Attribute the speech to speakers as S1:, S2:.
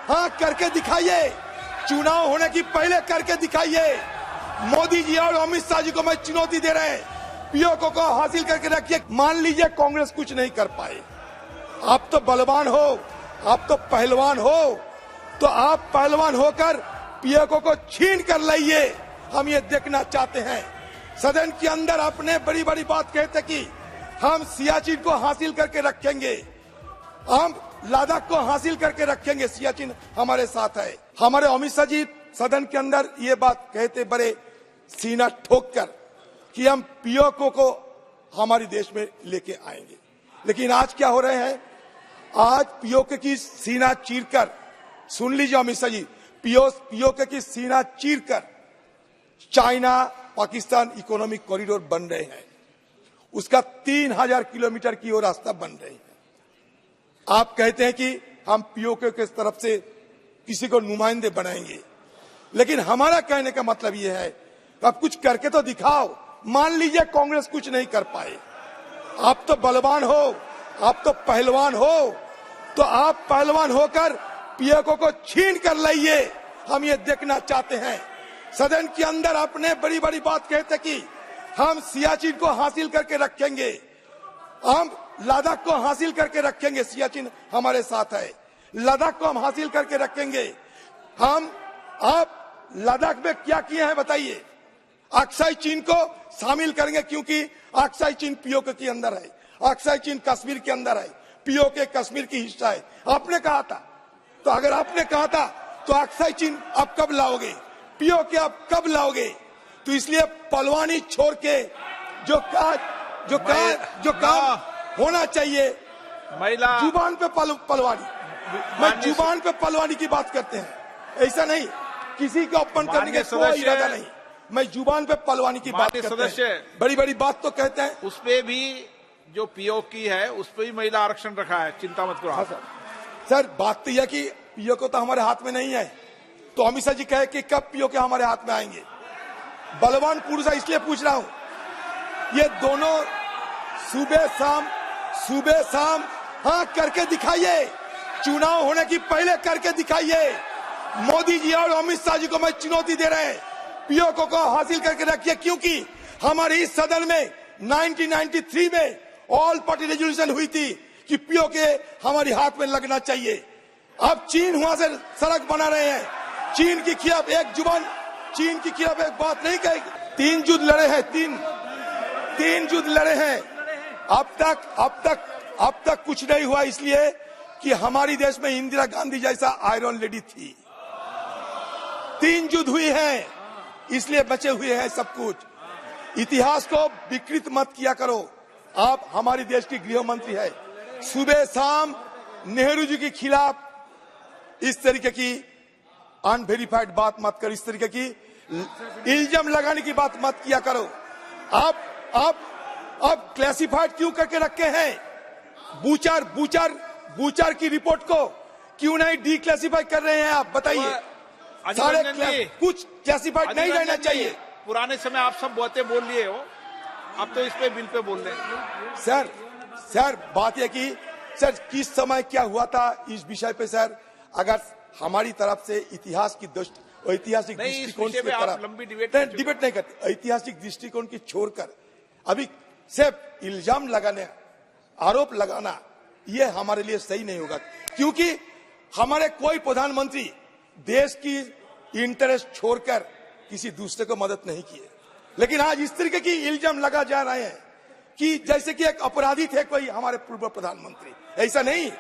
S1: हाँ करके दिखाइए, चुनाव होने की पहले करके दिखाइए। मोदी जी और अमित शाह जी को मैं चुनौती दे रहे हैं, पीओके को हासिल करके रखिए। मान लीजिए कांग्रेस कुछ नहीं कर पाए, आप तो बलवान हो, आप तो पहलवान हो, तो आप पहलवान होकर पीओके को छीन कर लाइए। हम ये देखना चाहते हैं। सदन के अंदर आपने बड़ी बड़ी बात कहते कि हम सियाचिन को हासिल करके रखेंगे, हम लद्दाख को हासिल करके रखेंगे, सियाचिन हमारे साथ है। हमारे अमित शाह जी सदन के अंदर ये बात कहते बड़े सीना ठोक कर कि हम पीओके को हमारे देश में लेके आएंगे। लेकिन आज क्या हो रहे हैं, आज पीओके की सीना चीरकर, सुन लीजिए अमित शाह जी, पीओके की सीना चीरकर चाइना पाकिस्तान इकोनॉमिक कॉरिडोर बन रहे हैं, उसका 3000 किलोमीटर की ओर रास्ता बन रहे हैं। आप कहते हैं कि हम पीओके के तरफ से किसी को नुमाइंदे बनाएंगे, लेकिन हमारा कहने का मतलब यह है कि आप कुछ करके तो दिखाओ। मान लीजिए कांग्रेस कुछ नहीं कर पाए, आप तो बलवान हो, आप तो पहलवान हो, तो आप पहलवान होकर पीओके को छीन कर लाइए। हम ये देखना चाहते हैं। सदन के अंदर आपने बड़ी बड़ी बात कहते कि हम सियाचिन को हासिल करके रखेंगे, हम लद्दाख को हासिल करके रखेंगे, सियाचिन हमारे साथ है, लद्दाख को हम हासिल करके रखेंगे। आप लद्दाख में क्या किए हैं बताइए। अक्साई चीन को शामिल करेंगे क्योंकि अक्साई चीन पीओके के अंदर है, अक्साई चीन कश्मीर के अंदर है, पीओके कश्मीर की हिस्सा है। आपने कहा था, तो अगर आपने कहा था तो अक्साई चीन आप कब लाओगे, पीओके आप कब लाओगे? तो इसलिए पलवानी छोड़ के जो काम होना चाहिए,
S2: महिला
S1: जुबान पे पलवानी, मैं जुबान पे पलवानी की बात करते हैं, ऐसा नहीं किसी को अपमान करने का कोई इरादा नहीं, मैं जुबान पे पलवानी की बात करते हैं। बड़ी बड़ी बात तो कहते हैं,
S2: उस पे भी जो पीओके है उस पे भी महिला आरक्षण रखा है, चिंता मत करो।
S1: हाँ सर, बात तो यह कि पीओके तो हमारे हाथ में नहीं है, तो अमित शाह जी कहे कि कब पीओके हमारे हाथ में आएंगे। बलवान पुरुष है इसलिए पूछ रहा हूं, ये दोनों सुबह शाम हाँ करके दिखाइए, चुनाव होने की पहले करके दिखाइए। मोदी जी और अमित शाह जी को मैं चुनौती दे रहे हैं, पीओके को हासिल करके रखिए, क्योंकि हमारे इस सदन में 1993 में ऑल पार्टी रेजोल्यूशन हुई थी कि पीओके हमारे हाथ में लगना चाहिए। अब चीन वहां से सड़क बना रहे हैं, चीन के खिलाफ एक जुबान, चीन के खिलाफ एक बात नहीं कहेगी। 3 युद्ध लड़े हैं, तीन युद्ध लड़े हैं, अब तक कुछ नहीं हुआ, इसलिए कि हमारी देश में इंदिरा गांधी जैसा आयरन लेडी थी। 3 युद्ध हुई हैं, इसलिए बचे हुए हैं सब कुछ। इतिहास को विकृत मत किया करो। आप हमारे देश की गृह मंत्री है, सुबह शाम नेहरू जी के खिलाफ इस तरीके की अनवेरिफाइड बात मत करो, इस तरीके की इल्जाम लगाने की बात मत किया करो। आप क्लासिफाइड क्यों करके रखे हैं? बूचर की रिपोर्ट को क्यों नहीं डिक्लासिफाई कर रहे हैं आप बताइए? सारे कुछ क्लासिफाइड नहीं रहना चाहिए।
S2: पुराने समय आप सब बातें बोल लिए हो, अब तो इस पे बिल पे बोल रहे हैं।
S1: सर बात यह कि सर किस समय क्या हुआ था इस विषय पे सर, अगर हमारी तरफ से इतिहास की ऐतिहासिक दृष्टिकोण की तरफ
S2: लंबी
S1: डिबेट नहीं करते, ऐतिहासिक दृष्टिकोण की छोड़कर अभी सिर्फ इल्जाम लगाने, आरोप लगाना, ये हमारे लिए सही नहीं होगा, क्योंकि हमारे कोई प्रधानमंत्री देश की इंटरेस्ट छोड़कर किसी दूसरे को मदद नहीं किए। लेकिन आज इस तरीके की इल्जाम लगा जा रहे हैं कि जैसे कि एक अपराधी थे कोई हमारे पूर्व प्रधानमंत्री, ऐसा नहीं।